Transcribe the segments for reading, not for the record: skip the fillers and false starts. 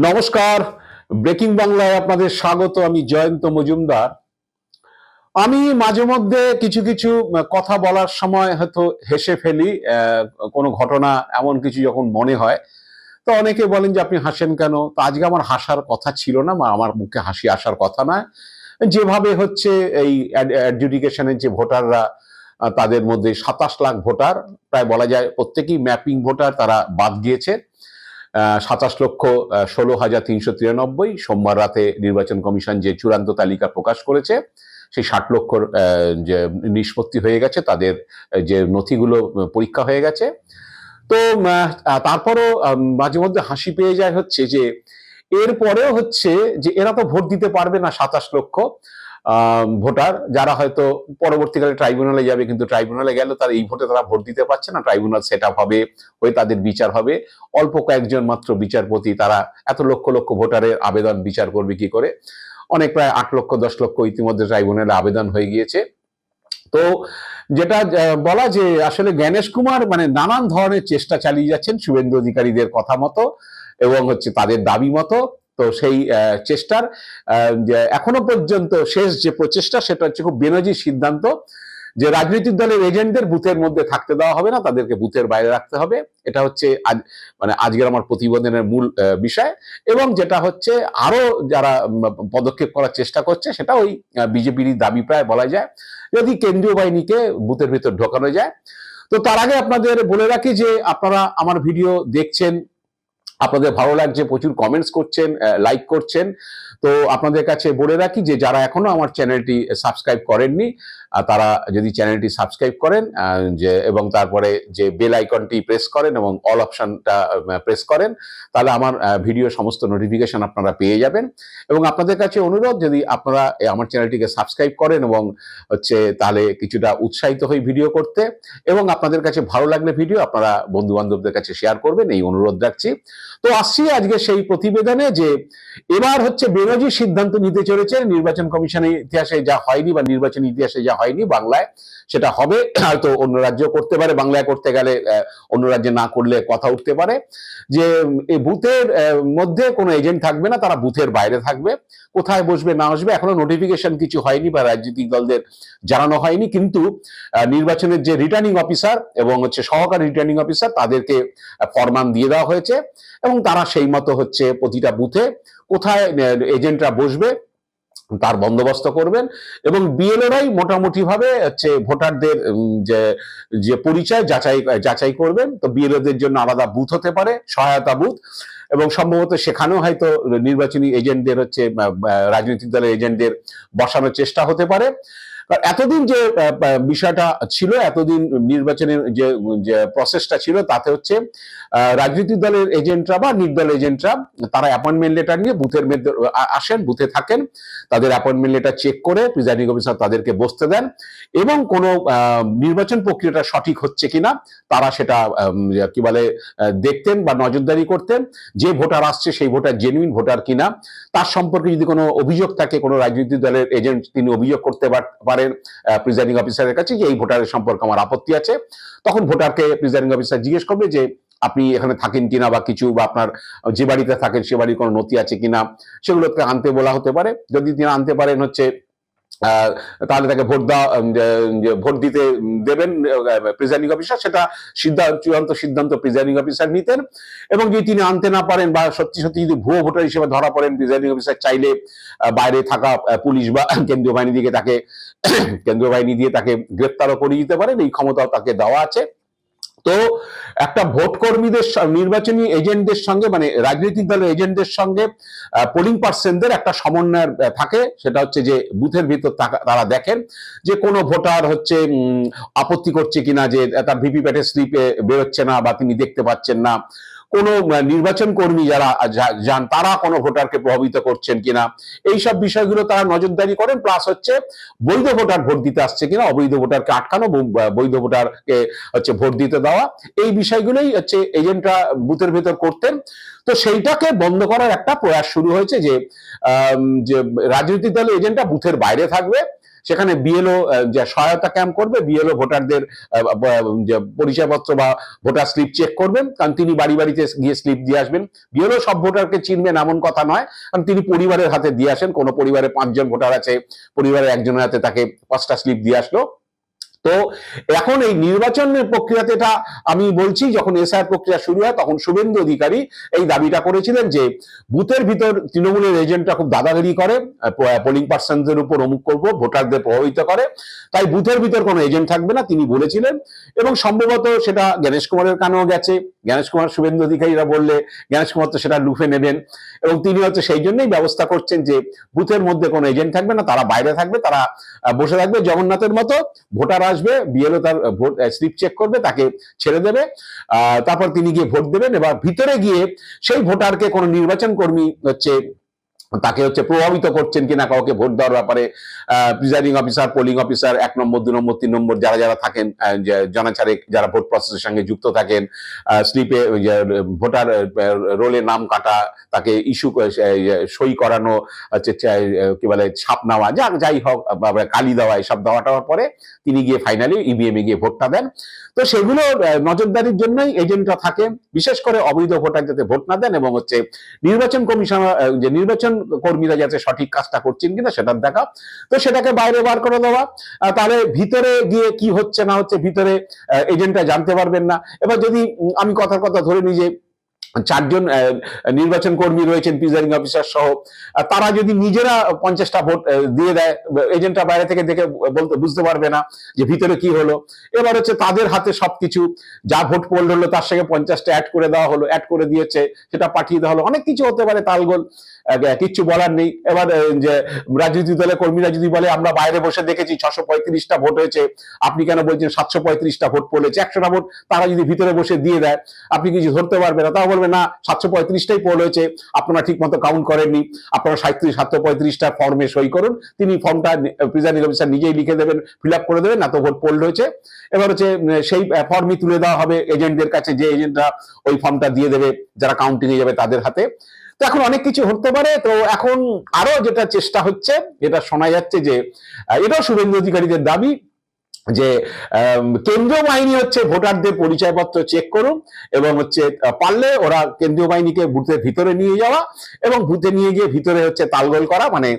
নমস্কার, ব্রেকিং বাংলায় আপনাদের স্বাগত। আমি জয়ন্ত মজুমদার। আমি মাঝে মধ্যে কিছু কিছু কথা বলার সময় হয়তো হেসে ফেলি। কোনো ঘটনা এমন কিছু যখন মনে হয়, তো অনেকে বলেন যে আপনি হাসেন কেন? তো আজকে আমার হাসার কথা ছিল না, বা আমার মুখে হাসি আসার কথা নয়। যেভাবে হচ্ছে এই অ্যাডজুডিকেশনের যে ভোটাররা, তাদের মধ্যে ২৭ লাখ ভোটার, প্রায় বলা যায় প্রত্যেকেই ম্যাপিং ভোটার, তারা বাদ গিয়েছে। ২৭,১৬,৩৯৩ সোমবার রাতে নির্বাচন কমিশন যে চূড়ান্ত তালিকা প্রকাশ করেছে, সেই ৬০ লক্ষর যে নিষ্পত্তি হয়ে গেছে, তাদের যে নথিগুলো পরীক্ষা হয়ে গেছে। তো তারপরও মাঝে মধ্যে হাসি পেয়ে যায় হচ্ছে যে এরপরেও হচ্ছে যে এরা তো ভোট দিতে পারবে না, ২৭ লক্ষ ভোটার, যারা হয়তো পরবর্তীকালে ট্রাইব্যুনালে যাবে, কিন্তু ট্রাইব্যুনালে গেলে তারা এই ভোটে তারা ভোট দিতে পারছে না। ট্রাইব্যুনাল সেট আপ হবে, হয়ে তাদের বিচার হবে। অল্প কয়েকজন মাত্র বিচারপতি, তারা এত লক্ষ লক্ষ ভোটারের আবেদন বিচার করবে কি করে? অনেক প্রায় ৮ লক্ষ ১০ লক্ষ ইতিমধ্যে ট্রাইব্যুনালে আবেদন হয়ে গিয়েছে। তো যেটা বলা যে আসলে জ্ঞানেশ কুমার মানে নানান ধরনের চেষ্টা চালিয়ে যাচ্ছেন শুভেন্দু অধিকারীদের কথা মতো, এবং হচ্ছে তাদের দাবি মতো। তো সেই চেষ্টার যে এখনো পর্যন্ত শেষ যে প্রচেষ্টা, সেটা হচ্ছে খুব বেনজির সিদ্ধান্ত যে রাজনৈতিক দলের এজেন্টদের বুথের মধ্যে থাকতে দেওয়া হবে না, তাদেরকে বুথের বাইরে রাখতে হবে। এটা হচ্ছে আজ মানে আজকের আমার প্রতিবেদনের মূল বিষয়। এবং যেটা হচ্ছে আরো যারা পদক্ষেপ করার চেষ্টা করছে, সেটা ওই বিজেপির দাবি প্রায় বলা যায়, যদি কেন্দ্রীয় বাহিনীকে বুথের ভিতর ঢোকানো যায়। তো তার আগে আপনাদের বলে রাখি যে আপনারা আমার ভিডিও দেখছেন, আপনাদের ভালো লাগছে, প্রচুর কমেন্টস করছেন, লাইক করছেন। তো আপনাদের কাছে বলে রাখি যে যারা এখনো আমার চ্যানেলটি সাবস্ক্রাইব করেননি, তারা যদি চ্যানেলটি সাবস্ক্রাইব করেন, যে এবং তারপরে যে বেল আইকনটি প্রেস করেন এবং অল অপশনটা প্রেস করেন, তাহলে আমার ভিডিও সমস্ত নোটিফিকেশন আপনারা পেয়ে যাবেন। এবং আপনাদের কাছে অনুরোধ, যদি আপনারা আমার চ্যানেলটিকে সাবস্ক্রাইব করেন এবং হচ্ছে তাহলে কিছুটা উৎসাহিত হই ভিডিও করতে, এবং আপনাদের কাছে ভালো লাগলে ভিডিও আপনারা বন্ধু বান্ধবদের কাছে শেয়ার করবেন, এই অনুরোধ রাখছি। তো আসছি আজকে সেই প্রতিবেদনে, যে এবার হচ্ছে বেনজির সিদ্ধান্ত নিতে চলেছে। নির্বাচন কমিশনের ইতিহাসে যা হয়নি, বা নির্বাচন ইতিহাসে যা হয়নি বাংলায়, সেটা হবে। হয়তো অন্য রাজ্য করতে পারে, বাংলায় করতে গেলে অন্য রাজ্যে না করলে কথা উঠতে পারে যে এই বুথের মধ্যে কোনো এজেন্ট থাকবে না, তারা বুথের বাইরে থাকবে। কোথায় বসবে না বসবে এখনো নোটিফিকেশন কিছু হয়নি, বা রাজনৈতিক দলদের জানানো হয়নি। কিন্তু নির্বাচনের যে রিটার্নিং অফিসার এবং হচ্ছে সহকারী রিটার্নিং অফিসার, তাদেরকে ফরমান দিয়ে দেওয়া হয়েছে, এবং তারা সেই মতো হচ্ছে প্রতিটা বুথে কোথায় এজেন্টরা বসবে তার বন্দোবস্ত করবেন। এবং বিএলওরাই মোটামুটি ভাবে হচ্ছে ভোটারদের যে যে পরিচয় যাচাই করবেন। তো বিএলওদের জন্য আলাদা বুথ হতে পারে, সহায়তা বুথ, এবং সম্ভবত সেখানেও হয়তো নির্বাচনী এজেন্টদের হচ্ছে রাজনৈতিক দলের এজেন্টদের বসানোর চেষ্টা হতে পারে। এতদিন যে বিষয়টা ছিল, এতদিন নির্বাচনের যে প্রসেসটা ছিল, তাতে হচ্ছে রাজনৈতিক দলের এজেন্টরা বা নির্দল এজেন্টরা, তারা অ্যাপয়েন্টমেন্ট লেটার নিয়ে বুথের মধ্যে আসেন, বুথে থাকেন, তাদের অ্যাপয়েন্টমেন্ট লেটার চেক করে প্রিজাইডিং অফিসার তাদেরকে বসতে দেন, এবং কোনো নির্বাচন প্রক্রিয়াটা সঠিক হচ্ছে কিনা তারা সেটা কি বলে দেখতেন বা নজরদারি করতেন। যে ভোটার আসছে সেই ভোটার জেনুইন ভোটার কিনা, তার সম্পর্কে যদি কোনো অভিযোগ থাকে, কোনো রাজনৈতিক দলের এজেন্ট তিনি অভিযোগ করতে পারেন প্রিজাইডিং অফিসারের কাছে যে এই ভোটারের সম্পর্কে আমার আপত্তি আছে, তখন ভোটারকে প্রিজাইডিং অফিসার জিজ্ঞেস করবে যে আপনি এখানে থাকেন কিনা, বা কিছু, বা আপনার যে বাড়িতে থাকেন সে বাড়ির কোনো নথি আছে কিনা, সেগুলোকে আনতে বলা হতে পারে। যদি তিনি আনতে পারেন হচ্ছে, তাহলে তাকে ভোট দিতে দেবেন প্রিজাইডিং অফিসার, সেটা চূড়ান্ত সিদ্ধান্ত প্রিজাইডিং অফিসার নিতেন। এবং যদি তিনি আনতে না পারেন, বা সত্যি সত্যি যদি ভুয়ো ভোটার হিসেবে ধরা পড়েন, প্রিজাইডিং অফিসার চাইলে বাইরে থাকা পুলিশ বা কেন্দ্রীয় বাহিনী দিয়ে তাকে গ্রেপ্তারও করে দিতে পারেন, এই ক্ষমতাও তাকে দেওয়া আছে। তো একটা ভোট কর্মীদের, নির্বাচনী এজেন্টদের সঙ্গে, মানে রাজনৈতিক দলের এজেন্টদের সঙ্গে পোলিং পার্সনদের একটা সমন্বয় থাকে। সেটা হচ্ছে যে বুথের ভিতর তারা দেখেন যে কোনো ভোটার হচ্ছে আপত্তি করছে কিনা, যে তার ভিভিপ্যাটের স্লিপে বেরোচ্ছে না, বা তিনি দেখতে পাচ্ছেন না। কোনো নির্বাচন কর্মী যারা যান, তারা কোনো ভোটারকে প্রভাবিত করছেন কিনা, এইসব বিষয়গুলো তারা নজরদারি করেন। প্লাস হচ্ছে বৈধ ভোটার ভোট দিতে আসছে কিনা, অবৈধ ভোটারকে আটকানো, বৈধ ভোটারকে হচ্ছে ভোট দিতে দেওয়া, এই বিষয়গুলোই হচ্ছে এজেন্টরা বুথের ভেতর করতেন। তো সেইটাকে বন্ধ করার একটা প্রয়াস শুরু হয়েছে, যে রাজনৈতিক দলের এজেন্টরা বুথের বাইরে থাকবে। সেখানে বিএলও যে সহায়তা ক্যাম্প করবে, বিএলও ভোটারদের যে পরিচয়পত্র বা ভোটার স্লিপ চেক করবেন, কারণ তিনি বাড়ি বাড়িতে গিয়ে স্লিপ দিয়ে আসবেন। বিএলও সব ভোটারকে চিনবেন এমন কথা নয়, কারণ তিনি পরিবারের হাতে দিয়ে আসেন। কোনো পরিবারে 5 জন ভোটার আছে, পরিবারের একজনের হাতে তাকে 5টা স্লিপ দিয়ে আসলো। তো এখন এই নির্বাচনের প্রক্রিয়াতে, এটা আমি বলছি, যখন এসআইআর প্রক্রিয়া শুরু হয় তখন শুভেন্দু অধিকারী এই দাবিটা করেছিলেন যে বুথের ভিতর তৃণমূলের এজেন্টরা খুব দাদাগিরি করে, পোলিং পার্সনদের উপর অমুক করবো, ভোটারদের প্রভাবিত করে, তাই বুথের ভিতর কোনো এজেন্ট থাকবে না তিনি বলেছিলেন। এবং সম্ভবত সেটা জ্ঞানেশ কুমারের কানেও গেছে। জ্ঞানেশ কুমার শুভেন্দু অধিকারীরা বললে জ্ঞানেশ কুমার তো সেটা লুফে নেবেন, এবং তিনি হচ্ছে সেই জন্যই ব্যবস্থা করছেন যে বুথের মধ্যে কোনো এজেন্ট থাকবে না, তারা বাইরে থাকবে, তারা বসে থাকবে জগন্নাথের মতো। ভোটার আসবে, বিএলও তার ভোট স্লিপ চেক করবে, তাকে ছেড়ে দেবে, তারপর তিনি গিয়ে ভোট দেবেন। এবার ভিতরে গিয়ে সেই ভোটারকে কোনো নির্বাচন কর্মী হচ্ছে তাকে হচ্ছে প্রভাবিত করছেন কিনা কাউকে ভোট দেওয়ার ব্যাপারে, প্রিজাইডিং অফিসার, পোলিং অফিসার 1 নম্বর 2 নম্বর 3 নম্বর যারা যারা থাকেন, জানাচারে যারা ভোট প্রসেসের সঙ্গে যুক্ত থাকেন, স্লিপে ভোটার রোলে নাম কাটা, তাকে ইস্যু সই করানো, হচ্ছে কি বলে ছাপ নেওয়া, যাই হোক, কালি দেওয়া, এসব দেওয়াটার পরে তিনি গিয়ে ফাইনালি ইভিএম এ গিয়ে ভোটটা দেন। তো সেগুলো নজরদারির জন্যই এজেন্টরা থাকে, বিশেষ করে অবৈধ ভোটার যাতে ভোট না দেন, এবং হচ্ছে নির্বাচন কমিশন যে নির্বাচন কর্মীরা যাতে সঠিক কাজটা করছেন কিনা সেটার দেখা। তো সেটাকে বাইরে বার করে দেওয়া, তাহলে ভিতরে গিয়ে কি হচ্ছে না হচ্ছে ভিতরে এজেন্টরা জানতে পারবেন না। এবার যদি আমি কথার কথা ধরে নিই যে 4 জন নির্বাচন কর্মী রয়েছেন প্রিজাইডিং অফিসার সহ, তারা যদি নিজেরা 50টা ভোট দিয়ে দেয়, এজেন্টরা বাইরে থেকে দেখে বুঝতে পারবে না যে ভিতরে কি হলো। এবার হচ্ছে তাদের হাতে সবকিছু, যা ভোট পোল হলো তার সঙ্গে 50টা অ্যাড করে দেওয়া হলো, অ্যাড করে দিয়েছে, সেটা পাঠিয়ে দেওয়া হলো, অনেক কিছু হতে পারে, তালগোল, কিচ্ছু বলার নেই। এবার যে রাজনৈতিক দলের কর্মীরা যদি বলে আমরা বাইরে বসে দেখেছি 635টা ভোট হয়েছে, আপনি কেন বলছেন 735টা ভোট পড়েছে, 100টা ভোট তারা যদি ভিতরে বসে দিয়ে দেয়, আপনি কিছু ধরতে পারবেন না। তাও বলবে না 735টাই পোল হয়েছে, আপনারা ঠিক মতো কাউন্ট করেননি, আপনারা 735টা ফর্মে সই করুন। তিনি ফর্মটা প্রিজাইডিং অফিসার নিজেই লিখে দেবেন, ফিল আপ করে দেবেন, এত ভোট পোল হয়েছে। এবার হচ্ছে সেই ফর্মই তুলে দেওয়া হবে এজেন্টদের কাছে, যে এজেন্টরা ওই ফর্মটা দিয়ে দেবে যারা কাউন্টিং এ যাবে তাদের হাতে। তো এখন অনেক কিছু হতে পারে। তো এখন আরো যেটা চেষ্টা হচ্ছে, যেটা শোনা যাচ্ছে যে এটাও শুভেন্দু অধিকারীদের দাবি, যে কেন্দ্রীয় বাহিনী হচ্ছে ভোটারদের পরিচয়পত্র চেক করুন, এবং হচ্ছে পারলে ওরা কেন্দ্রীয় বাহিনীকে বুথের ভিতরে নিয়ে যাওয়া, এবং বুথে নিয়ে গিয়ে ভিতরে হচ্ছে তালগোল করা, মানে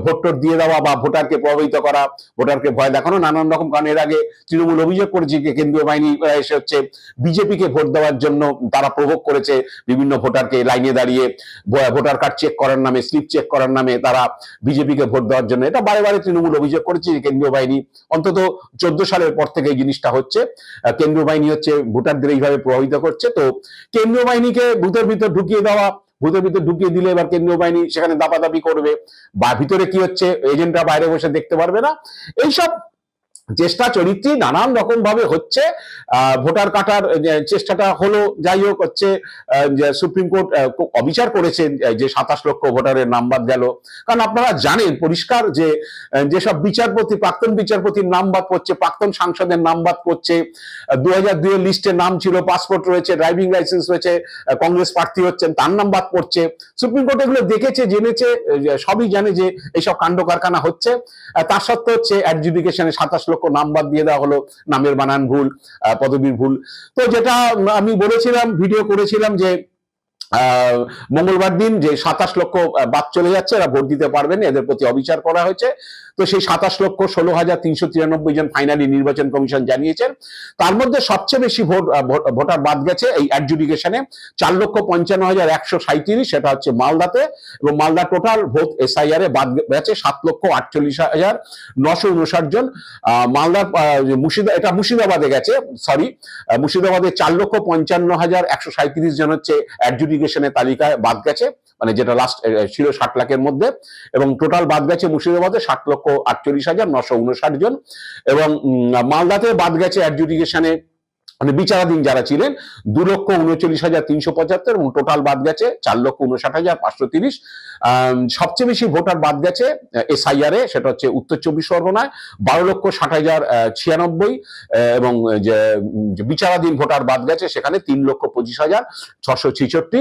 ভোট টোট দিয়ে দেওয়া বা ভোটারকে প্রভাবিত করা, ভোটারকে ভয় দেখানো, নানান রকম। কারণ এর আগে তৃণমূল অভিযোগ করেছে যে কেন্দ্রীয় বাহিনী এসে হচ্ছে বিজেপিকে ভোট দেওয়ার জন্য তারা প্রভোগ করেছে বিভিন্ন ভোটারকে লাইনে দাঁড়িয়ে ভোটার কার্ড চেক করার নামে, স্লিপ চেক করার নামে তারা বিজেপিকে ভোট দেওয়ার জন্য। এটা বারে বারে তৃণমূল অভিযোগ করেছে যে কেন্দ্রীয় বাহিনী, অন্তত 14 সালের পর থেকে এই জিনিসটা হচ্ছে, কেন্দ্রীয় বাহিনী হচ্ছে ভোটারদের এইভাবে প্রভাবিত করছে। তো কেন্দ্রীয় বাহিনীকে বুথের ভিতর ঢুকিয়ে দেওয়া, বুথের ভিতর ঢুকিয়ে দিলে এবার কেন্দ্রীয় বাহিনী সেখানে দাপাদাপি করবে, বা ভিতরে কি হচ্ছে এজেন্টরা বাইরে বসে দেখতে পারবে না। এইসব চেষ্টা চরিত্রী নানান রকম ভাবে হচ্ছে। ভোটার কাটার চেষ্টাটা হলো, যাই হোক, হচ্ছে সুপ্রিম কোর্ট অবিচার করেছেন যে 27 লক্ষ ভোটারের নাম বাদ গেল। কারণ আপনারা জানেন পরিষ্কার যে যেসব বিচারপতি, প্রাক্তন বিচারপতির নাম বাদ পড়ছে, প্রাক্তন সাংসদের নাম বাদ পড়ছে, 2002 এর লিস্টে নাম ছিল, পাসপোর্ট রয়েছে, ড্রাইভিং লাইসেন্স রয়েছে, কংগ্রেস প্রার্থী হচ্ছেন, তার নাম বাদ পড়ছে। সুপ্রিম কোর্ট এগুলো দেখেছে, জেনেছে, সবই জানে যে এইসব কাণ্ড কারখানা হচ্ছে। তার সত্ত্বেও হচ্ছে অ্যাডজুডিকেশনে 27 লক্ষ নাম বাদ দিয়ে দেওয়া হলো, নামের বানান ভুল, পদবীর ভুল। তো যেটা আমি বলেছিলাম, ভিডিও করেছিলাম যে মঙ্গলবার দিন যে 27 লক্ষ বাদ চলে যাচ্ছে, এরা ভোট দিতে পারবেন, এদের প্রতি অবিচার করা হয়েছে। তো সেই 27 লক্ষ 16,393 জন ফাইনালি নির্বাচন কমিশন জানিয়েছেন। তার মধ্যে সবচেয়ে বেশি ভোটার বাদ গেছে এই অ্যাডজুডিকেশনে, 4,55,137, সেটা হচ্ছে মালদাতে। এবং মালদা টোটাল ভোট এসআইআর এ বাদ গেছে 7,48,959 জন। মালদার এটা মুর্শিদাবাদে গেছে, সরি, মুর্শিদাবাদে 4,55,137 জন হচ্ছে অ্যাডজুডিকেশনের তালিকায় বাদ গেছে, মানে যেটা লাস্ট ছিল 60 লাখের মধ্যে। এবং টোটাল বাদ গেছে মুর্শিদাবাদে 7,48,959 জন। এবং মালদাতে বাদ গেছে অ্যাডজুডিকেশনে মানে বিচারাধীন যারা ছিলেন 2,39,375 এবং টোটাল বাদ গেছে 4,59,530। সবচেয়ে বেশি ভোটার বাদ গেছে এসআইআর এ, সেটা হচ্ছে উত্তর 24 পরগনায় 12,60,096, এবং যে বিচারাধীন ভোটার বাদ গেছে সেখানে 3,25,666।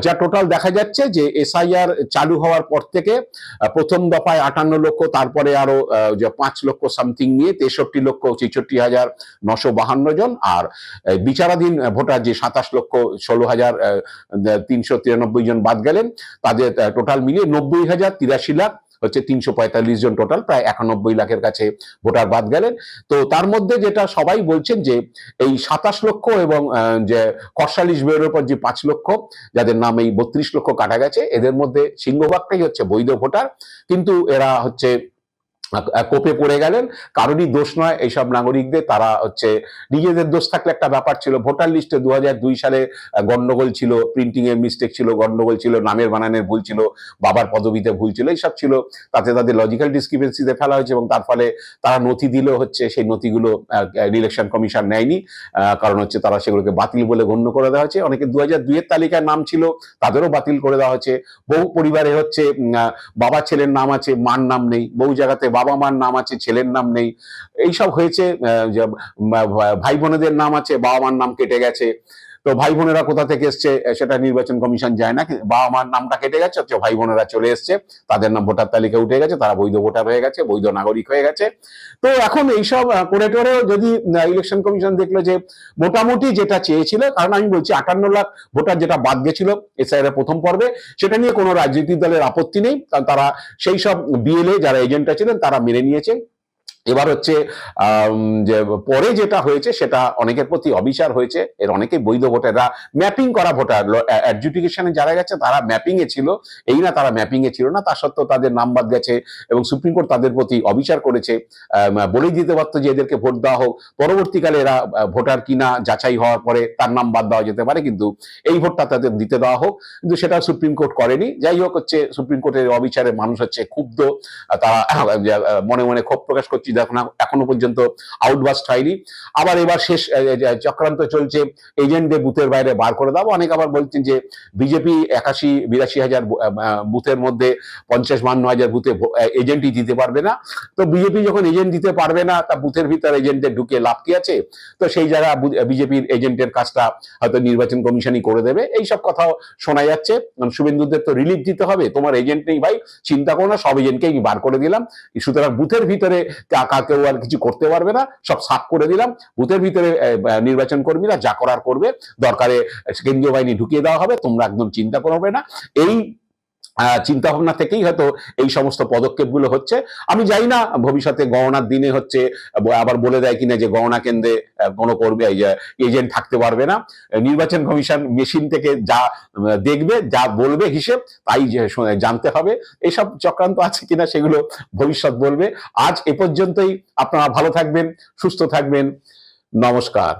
যা টোটাল দেখা যাচ্ছে যে এসআইআর চালু হওয়ার পর থেকে প্রথম দফায় 58 লক্ষ, তারপরে আরো যে 5 লক্ষ সামথিং নিয়ে 63,66,952 জন, আর বিচারাধীন ভোটার যে 27,16,393 জন বাদ গেলেন, তাদের টোটাল মিলিয়ে 90,083 লাখ হচ্ছে 345 জন টোটাল, প্রায় 91 লাখের কাছে ভোটার বাদ গেলেন। তো তার মধ্যে যেটা সবাই বলছেন যে এই 27 লক্ষ এবং যে করসালিশ বেরোর পর যে 5 লক্ষ যাদের নাম এই 32 লক্ষ কাটা গেছে, এদের মধ্যে সিংহভাগটাই হচ্ছে বৈধ ভোটার, কিন্তু এরা হচ্ছে কোপে পড়ে গেলেন। কারোরই দোষ নয় এইসব নাগরিকদের, তারা হচ্ছে নিজেদের দোষ থাকলে একটা ব্যাপার ছিল। ভোটার লিস্টে 2002 সালে গন্ডগোল ছিল, প্রিন্টিং এর মিস্টেক ছিল, গন্ডগোল ছিল, নামের বানানের ভুল ছিল, বাবার পদবিতে ভুল ছিল, এইসব ছিল। তাতে তাদের লজিক্যাল ডিসক্রিপেন্সিতে ফেলা হয়েছে এবং তার ফলে তারা নথি দিলেও হচ্ছে সেই নথিগুলো ইলেকশন কমিশন নেয়নি, কারণ হচ্ছে তারা সেগুলোকে বাতিল বলে গণ্য করে দেওয়া হয়েছে। অনেকে 2002 এর তালিকায় নাম ছিল, তাদেরও বাতিল করে দেওয়া হয়েছে। বহু পরিবারে হচ্ছে বাবা ছেলের নাম আছে, মার নাম নেই, বহু জায়গাতে বাবা মার নাম আছে, ছেলের নাম নেই, এইসব হয়েছে। ভাই বোনেদের নাম আছে, বাবা মার নাম কেটে গেছে। তো ভাই বোনেরা কোথা থেকে এসছে সেটা নির্বাচন কমিশন যায় না, বাবা মার নামটা কেটে গেছে, হচ্ছে ভাই বোনেরা চলে এসছে, তাদের নাম ভোটার তালিকা উঠে গেছে, তারা বৈধ ভোটার হয়ে গেছে, বৈধ নাগরিক হয়ে গেছে। তো এখন এইসব করে টোরে যদি ইলেকশন কমিশন দেখলো যে মোটামুটি যেটা চেয়েছিল, কারণ আমি বলছি 58 লাখ ভোটার যেটা বাদ গেছিল এসআইআর প্রথম পর্বে, সেটা নিয়ে কোনো রাজনৈতিক দলের আপত্তি নেই, কারণ তারা সেই সব বিএলএ যারা এজেন্টরা ছিলেন তারা মেনে নিয়েছে। এবার হচ্ছে যে পরে যেটা হয়েছে সেটা অনেকের প্রতি অবিচার হয়েছে, এর অনেকে বৈধ ভোটাররা ম্যাপিং করা ভোটার, অ্যাডজুডিকেশনে যারা গেছে তারা ম্যাপিং এ ছিল, এই না তারা ম্যাপিং এ ছিল না, তা সত্ত্বেও তাদের নাম বাদ গেছে এবং সুপ্রিম কোর্ট তাদের প্রতি অবিচার করেছে। বলেই দিতে পারতো যে এদেরকে ভোট দেওয়া হোক, পরবর্তীকালে এরা ভোটার কিনা যাচাই হওয়ার পরে তার নাম বাদ দেওয়া যেতে পারে, কিন্তু এই ভোটটা তাদের দিতে দেওয়া হোক, কিন্তু সেটা সুপ্রিম কোর্ট করেনি। যাই হোক, হচ্ছে সুপ্রিম কোর্টের অবিচারে মানুষ হচ্ছে ক্ষুব্ধ, তারা মনে মনে ক্ষোভ প্রকাশ করছে, এখনো পর্যন্ত আউটবাস্ট হয়নি। আবার এবার শেষ চক্রান্ত চলছে এজেন্টদের বুথের বাইরে বার করে দাও। অনেক আবার বলছেন যে বিজেপি 81-82 হাজার বুথের মধ্যে 50-52 হাজার বুথে এজেন্টই দিতে পারবে না। তো বিজেপি যখন এজেন্ট দিতে পারবে না, তা বুথের ভিতর এজেন্টদের ঢুকে লাভ কি আছে? তো সেই জায়গা বিজেপির এজেন্টের কাজটা হয়তো নির্বাচন কমিশনই করে দেবে, এইসব কথাও শোনা যাচ্ছে। শুভেন্দুদের তো রিলিফ দিতে হবে, তোমার এজেন্ট নেই ভাই, চিন্তা করো না, সব এজেন্টকে আমি বার করে দিলাম, সুতরাং বুথের ভিতরে কেউ আর কিছু করতে পারবে না, সব সাফ করে দিলাম। বুথের ভিতরে নির্বাচন কর্মীরা যা করার করবে, দরকারে কেন্দ্রীয় বাহিনী ঢুকিয়ে দেওয়া হবে, তোমরা একদম চিন্তা করবে না। এই চিন্তা ভাবনা থেকেই হয়তো এই সমস্ত পদক্ষেপগুলো হচ্ছে। আমি জানি না ভবিষ্যতে গণনার দিনে হচ্ছে আবার বলে দেয় কিনা যে গণনা কেন্দ্রে কোনো কর্মী এজেন্ট থাকতে পারবে না। নির্বাচন কমিশন মেশিন থেকে যা দেখবে, যা বলবে হিসেব, তাই জানতে হবে। এইসব চক্রান্ত আছে কিনা সেগুলো ভবিষ্যৎ বলবে। আজ এ পর্যন্তই। আপনারা ভালো থাকবেন, সুস্থ থাকবেন। নমস্কার।